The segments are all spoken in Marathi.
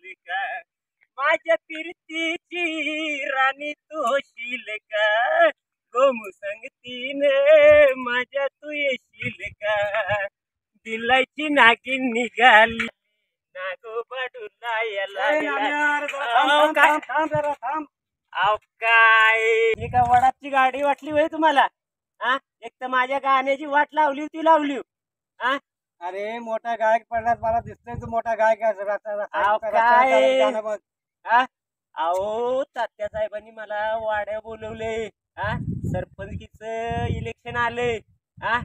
होशील का माझ्या फिरतीची राणी तू होशील का गोमू संगतीने माझ्या तू येशील का दिलायची नागिन निघाली नागोबाडूला काय ही का वडाची गाडी वाटली होय तुम्हाला? हा एक तर माझ्या गाण्याची वाट लावली होती हा अरे मोठा गायक पडण्यात मला दिसतोय तू मोठा गायक काय अहो तात्या साहेबांनी मला वाड्या बोलवले हा सरपंचीच इलेक्शन आले हा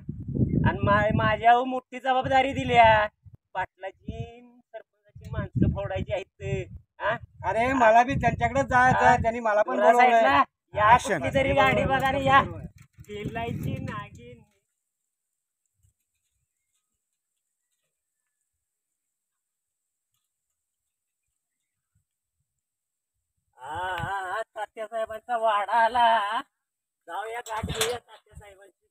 आणि माझ्या मोठी जबाबदारी दिल्या पाटलाची सरपंचाची माणसं फोडायची आहेत हा अरे मला बी त्यांच्याकडे जायचं त्यांनी मला पण बोलवलंय या कुठली तरी गाडी बघा रे या दिलायची नागिन तात्या साहेबांचा वाडा आला जाऊया गाठ घेऊया तात्या साहेबांची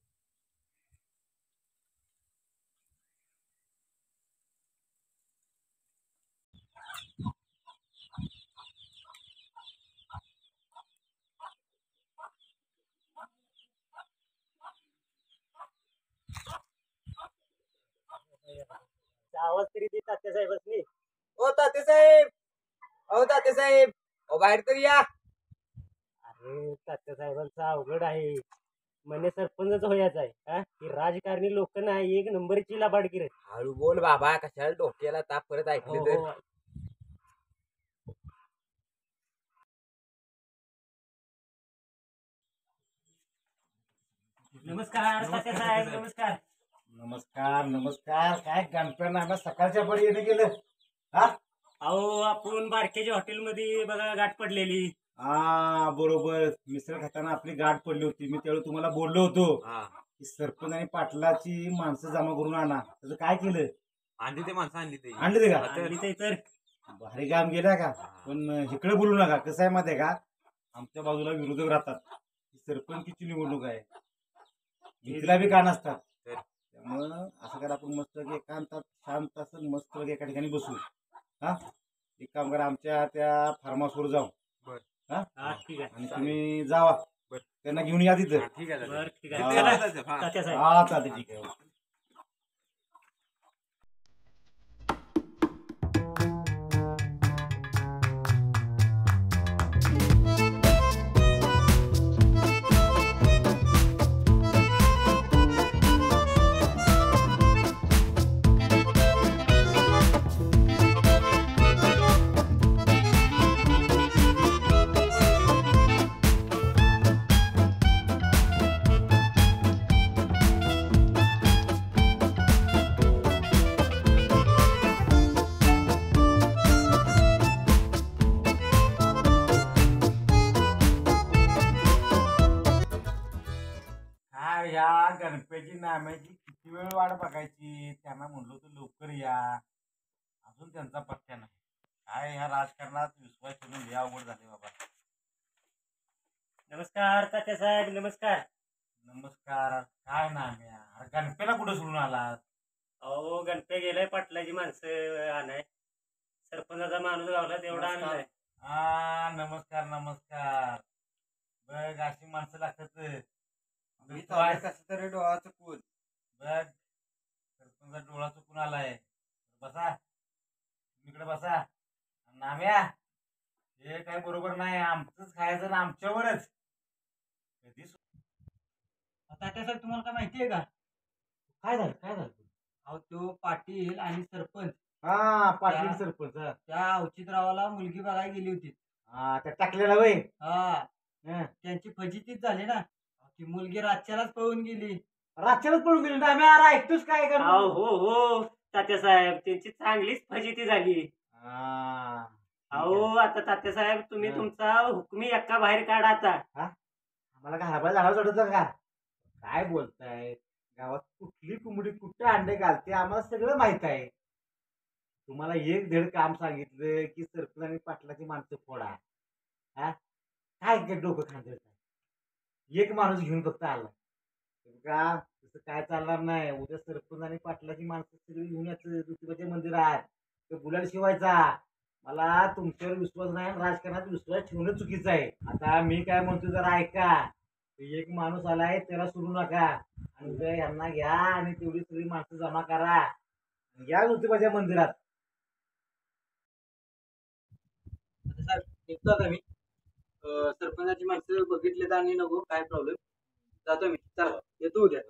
आवाज तरी दे तात्या साहेबांनी ओ ताते साहेब अहो ताते साहेब बाहेर तरी या अरे तात्या साहेबांचा अवघड आहे म्हणे सरपंच व्हायचा आहे हा ही राजकारणी लोक नाही एक नंबरची लाबाडगी रे हळू बोल बाबा कशाला डोक्याला ताप परत ऐकले तर नमस्कार तात्या साहेब नमस्कार नमस्कार नमस्कार काय गणपती सकाळच्या पडी येणे गेलं हा अहो आपण बारकेच्या हॉटेलमध्ये बघा गाठ पडलेली हा बरोबर मिसळ खाताना आपली गाठ पडली होती मी त्यावेळी तुम्हाला बोललो होतो की सरपंच आणि पाटलाची माणसं जमा करून आणा त्याचं काय केलं आणली ते माणसं आणली ते तर भारी काम गेला का पण इकडे बोलू नका कसं आहे माहिती आहे का आमच्या बाजूला विरोधक राहतात सरपंचची निवडणूक आहे तिला बी का नसतात त्यामुळं असं करा आपण मस्त एकांतात शांत असं मस्त एका ठिकाणी बसू हा एक काम करा आमच्या त्या फार्महाऊसवर जाऊ हा ठीक आहे आणि तुम्ही जावा त्यांना घेऊन या तिथं ठीक आहे ठीक आहे हा चालते ठीक आहे ह्या गणपतीची नाम्याची किती वेळ वाट बघायची त्यांना म्हणलो तर लवकर या अजून त्यांचा पत्त्या नाही काय ह्या राजकारणात विश्वास ठेवून लय अवघड झाले बाबा नमस्कार तात्या साहेब नमस्कार नमस्कार काय नाम्या अरे गणपेला कुठं सोडून आलात अहो गणपे गेलाय पाटलाची माणसं आणाय सरपंचाचा माणूस गावला तेवढा आणलाय हा नमस्कार नमस्कार बघ अशी माणसं लागतात कसं तरी डोळा चुकून बघ सरपंचा डोळा चुकून आलाय बसा इकडे बसा नाम्या हे काय बरोबर नाही आमचंच खायचं ना आमच्यावरच कधी तात्या साहेब तुम्हाला काय माहिती आहे का काय झालं अहो तो पाटील आणि सरपंच हा पाटील सरपंच त्या अवचितरावाला मुलगी बघायला गेली होती हा त्या टाकलेला वय हा त्यांची फजितीच झाली ना ती मुलगी रातच्यालाच पळून गेली रातच्यालाच पळून गेली नाम्या अरे ऐकतोच काय कर हो तात्या साहेब त्यांची चांगलीच फजिती झाली अहो आता तात्या साहेब तुम्ही तुमचा हुकमी एक्का बाहेर काढा आता आम्हाला घराबाहेर जाणार सोडत का काय बोलताय गावात कुठली कोंबडी कुठे अंडे घालते आम्हाला सगळं माहित आहे तुम्हाला एक धड काम सांगितलं की सरपंच आणि पाटलाची माणसं फोडा हा काय डोकं खांदत एक माणूस घेऊन फक्त आला का तसं काय चालणार नाही उद्या सरपंच आणि पाटलाची माणसं सगळी घेऊन यायचं ज्योतिबाच्या मंदिरात ते गुलाल शिवायचा मला तुमच्यावर विश्वास नाही आणि राजकारणात विश्वास ठेवणं चुकीचं आहे. आता मी काय म्हणतो जरा ऐका. एक माणूस आलाय त्याला सोडू नका आणि उद्या यांना घ्या आणि तेवढी सगळी माणसं जमा करा. या ज्योतिबाच्या मंदिरात. साहेब निघतो आता मी. सरपंचाची माणसं बघितले आणि नको काय प्रॉब्लेम. जातो मी. चला येतो उद्या.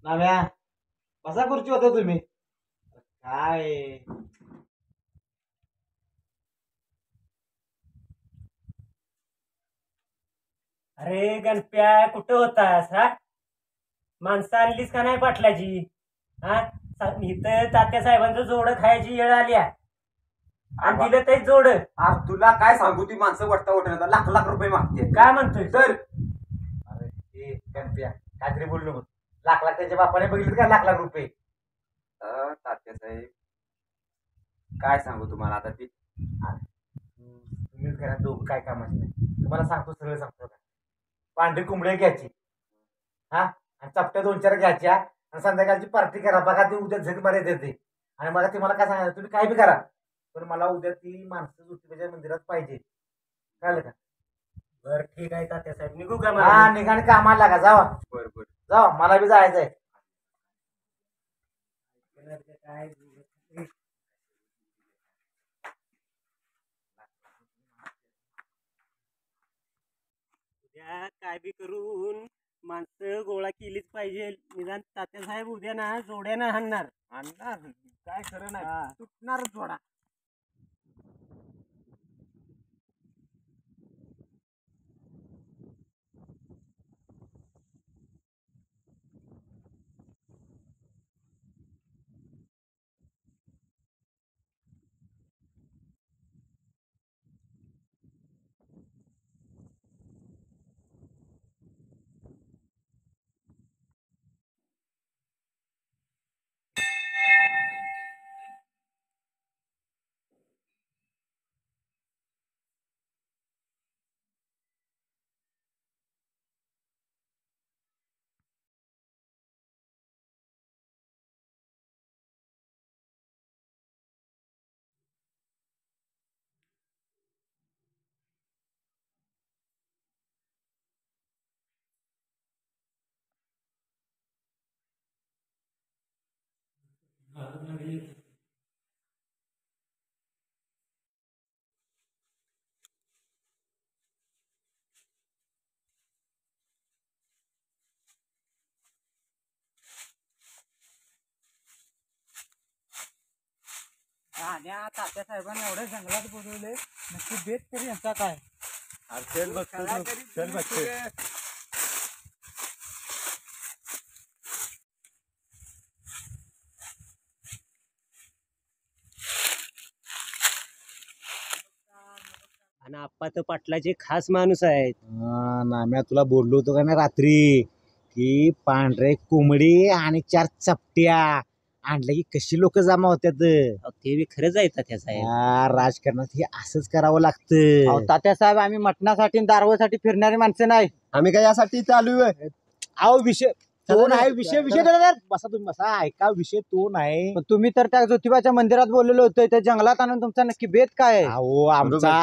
नाव्या बसा खुर्ची होता तुम्ही. काय अरे गणप्या कुठं होतास हा? माणसं आणलीस का नाही पाटलाची? हा इथं तात्या साहेबांचं जोडं खायची वेळ आली आहे. आणि दिलं ते जोड. आज तुला काय सांगू ती माणसं वट्टा वटण्याचा लाख लाख रुपये मागते. काय म्हणतोय तर अरे हे गणप्या काहीतरी बोललो मग. लाख लाख त्याच्या बापाने बघितलं का लाख लाख रुपये. तात्यासाहेब काय सांगू तुम्हाला आता ती तुम्हीच घरात दोघं काय कामाचं नाही. तुम्हाला सांगतो सरळ सांगतो का. पांढरी कोंबडी घ्यायची हा आणि चपट्या 2-4 घ्यायच्या आणि संध्याकाळची पार्टी करा. बघा ती उद्या झग मारे देते. आणि मला ती मला काय सांगायचं तुम्ही काय बी करा पण मला उद्या ती माणसं ज्योतिबाच्या मंदिरात पाहिजे. कळलं का. बर ठीक आहे तात्या साहेब निघू का हा मग? निघाने कामाला लागा. जावा बरोबर जावा मला बी जायचंय. काय उद्या काय बी करून माणसं गोळा केलीच पाहिजे. निदान तात्या साहेब उद्या ना जोड्यानं हाणणार. काय खरं नाही हा. तुटणार जोडा. आणि तात्या साहेबांनी एवढ्या जंगलात बोलवले नक्की बेत तरी यांचा काय. चल बघतो चल बघतो. आणि आप्पा तर पाटलाचे खास माणूस आहेत. नाम्या तुला बोललो होतो का ना रात्री की पांढरे कोंबडी आणि 4 चपट्या आणल्या की कशी लोक जमा होत्यात. अहो, ते बी खरंच आहे तात्या साहेब. राजकारणात हे असंच करावं लागतं. तात्यासाहेब आम्ही मटणासाठी दारवासाठी फिरणारी माणसं नाही. आम्ही काय यासाठी चालू आहे. अहो विषय तो नाही. विषय बसा तुम्ही बसा ऐका. विषय तो नाही. पण तुम्ही तर त्या ज्योतिबाच्या मंदिरात बोललेलो होतं त्या जंगलात आणून तुमचा नक्की बेत काय आहे. अहो आमचा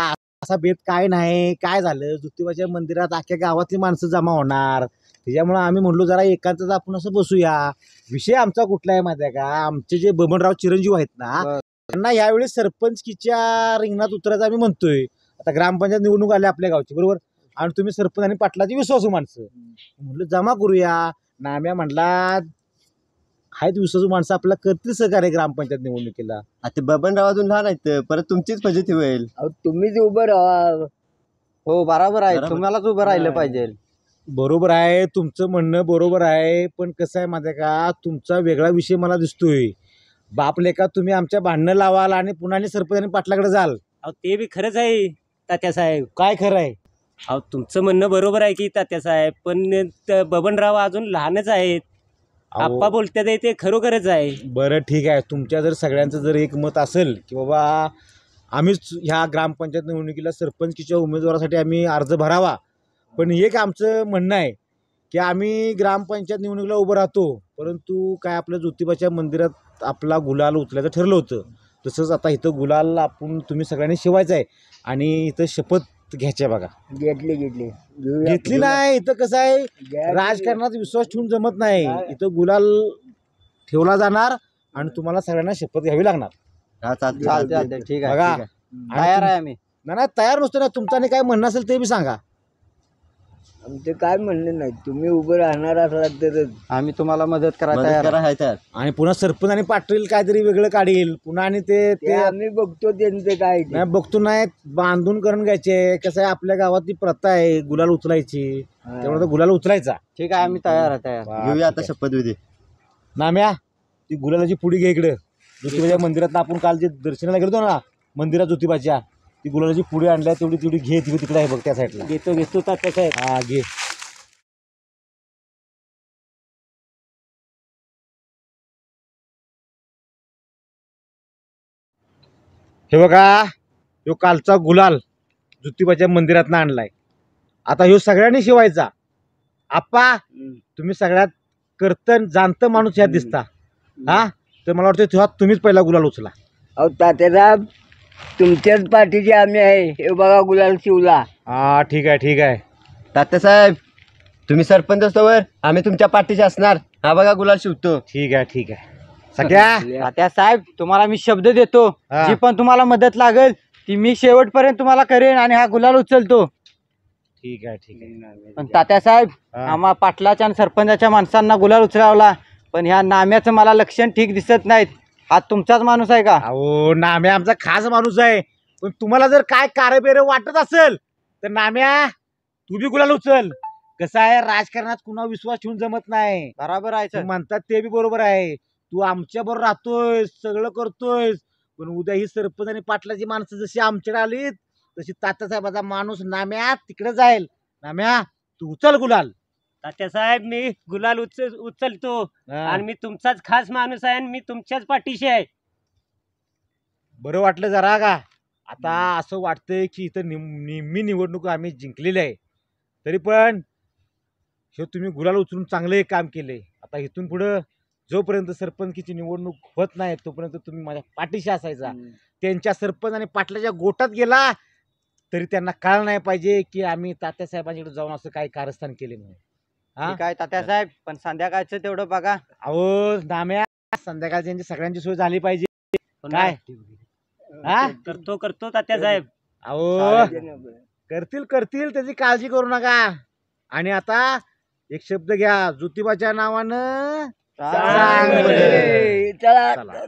असा बेत काय नाही. काय झालं ज्योतिबाच्या मंदिरात अख्ख्या गावातली माणसं जमा होणार त्याच्यामुळे आम्ही म्हणलो जरा एकांतच आपण असं बसूया. विषय आमचा कुठला आहे माहिती आहे का. आमचे जे बबनराव चिरंजीव आहेत ना त्यांना यावेळी सरपंचकीच्या रिंगणात उतरायचं आम्ही म्हणतोय. आता ग्रामपंचायत निवडणूक आली आपल्या गावची बरोबर. आणि तुम्ही सरपंच आणि पाटलाची विश्वासू माणसं म्हणलं जमा करूया. नाम्या म्हणला आहेत विश्वासू माणसं आपल्याला करतील सहकार्य ग्रामपंचायत निवडणुकीला. आता बबनराव अजून लहान आहेत परत तुमचीच फजिती होईल. तुम्हीच उभं राहा. हो बरोबर आहे. बरोबर. तुम्हालाच उभं राहिलं पाहिजे. बरोबर आहे तुमचं म्हणणं बरोबर आहे. पण कसं आहे माहिती आहे का तुमचा वेगळा विषय मला दिसतोय. बाप लेका तुम्ही आमच्या भांडणं लावाल आणि पुन्हा सरपंच आणि पाटलाकडे जाल. अहो ते बी खरंच आहे तात्या साहेब. काय खरं आहे. अहो तुमचं म्हणणं बरोबर आहे की तात्या साहेब पण बबनराव अजून लहानच आहेत. आप्पा बोलतात ते खरोखरच आहे. बरं ठीक आहे. तुमच्या जर सगळ्यांचं जर एक मत असेल की बाबा आम्हीच ह्या ग्रामपंचायत निवडणुकीला सरपंचकीच्या उमेदवारासाठी आम्ही अर्ज भरावा. पण एक आमचं म्हणणं आहे की आम्ही ग्रामपंचायत निवडणुकीला उभं राहतो, परंतु काय आपल्या ज्योतिबाच्या मंदिरात आपला गुलाल उचलायचं ठरलं होतं. तसंच आता इथं गुलाल तुम्ही सगळ्यांनी शिवायचं आहे आणि इथं शपथ घ्यायची आहे बघा. घेतली नाही. इथं कसं आहे, राजकारणात विश्वास ठेवून जमत नाही. इथं गुलाल ठेवला जाणार आणि तुम्हाला सगळ्यांना शपथ घ्यावी लागणार. चालते ठीक आहे बघा, तयार आहे आम्ही. नाही तयार नसतो ना. तुमचं आणि काय म्हणणं असेल ते बी सांगा. आमचं काय म्हणणं नाही, तुम्ही उभं राहणार असलात तर आम्ही तुम्हाला मदत करायला तयार. आणि पुन्हा सरपंच आणि पाटील काहीतरी वेगळं काढील पुन्हा आणि ते आम्ही बघतो त्यांचं काय ते. नाही बघतो नाही, बांधून करून घ्यायचे. कसं आहे, आपल्या गावात ती प्रथा आहे गुलाल उचलायची, त्यामुळे तो गुलाल उचलायचा. ठीक आहे आम्ही तयार आहे. घेऊया आता शपथविधी. नाम्या, ती गुलालाची पुडी घे इकडे. ज्योतिबाच्या मंदिरात आपण काल जे दर्शनाला गेलो ना मंदिरात ज्योतिबाच्या, ती गुलालाची पुडी आणल्या तेवढी घे. तिकडे आहे बघ त्या साईडला. घेतो तात्या साहेब. हा घे. हे बघा, ह्यो कालचा गुलाल ज्योतिबाच्या मंदिरात आणलाय. आता ह्यो सगळ्यांनी शिवायचा. आप्पा, तुम्ही सगळ्यात कर्तन जाणत माणूस ह्यात दिसता. हा, तर मला वाटतं तेव्हा तुम्हीच पहिला गुलाल उचला. अहो तात्यासाहेब, तुमच्याच पाठीचे आम्ही आहे. हे बघा गुलाल शिवला. हा ठीक आहे. तात्यासाहेब, तुम्ही सरपंच असतोवर आम्ही तुमच्या पाठीचे असणार. हा बघा गुलाल शिवतो. ठीक आहे. सगळ्या तात्यासाहेब, तुम्हाला मी शब्द देतो, हा. जी पण तुम्हाला मदत लागेल ती मी शेवटपर्यंत तुम्हाला करेन आणि हा गुलाल उचलतो. ठीक आहे. पण तात्यासाहेब, हा. आम्हा पाटलाच्या आणि सरपंचाच्या माणसांना गुलाल उचलावला, पण ह्या नाम्याचं मला लक्षण ठीक दिसत नाहीत. हा तुमचाच माणूस आहे का? अहो, नाम्या आमचा खास माणूस आहे, पण तुम्हाला जर काय कारबेर वाटत असेल तर नाम्या तू बी गुलाल उचल. कसं आहे, राजकारणात कुणा विश्वास ठेवून जमत नाही. बरोबर आहे तू सर. म्हणतात ते बी बरोबर आहे. तू आमच्या बरोबर राहतोय, सगळं करतोय, पण उद्या ही सरपंच आणि पाटलाची माणसं जशी आमच्याकडे आलीत तशी तात्यासाहेबाचा माणूस नाम्या तिकडे जाईल. नाम्या तू उचल गुलाल. तात्या साहेब, मी गुलाल उचलतो आणि मी तुमचाच खास माणूस आहे आणि मी तुमच्याच पाठीशी आहे. बरं वाटलं जरा का? आता असं वाटतंय की इथं नेहमी निवडणूक आम्ही जिंकलेली आहे, तरी पण हे तुम्ही गुलाल उचलून चांगले काम केले. आता इथून पुढं जोपर्यंत सरपंचची निवडणूक होत नाही तोपर्यंत तुम्ही माझ्या पाठीशी असायचा. त्यांच्या सरपंच आणि पाटलाच्या गोटात गेला तरी त्यांना कळलं नाही पाहिजे की आम्ही तात्यासाहेबांकडे जाऊन असं काही कारस्थान केले म्हणून. हा, ठीक आहे तात्यासाहेब, पण संध्याकाळचं तेवढं बघा. अहो नाम्या, संध्याकाळची यांची सगळ्यांची सोय झाली पाहिजे. काय हा, करतो तात्या साहेब. अहो करतील त्याची काळजी करू नका. आणि आता एक शब्द घ्या, ज्योतिबाच्या नावानं चांगले. चला. चला.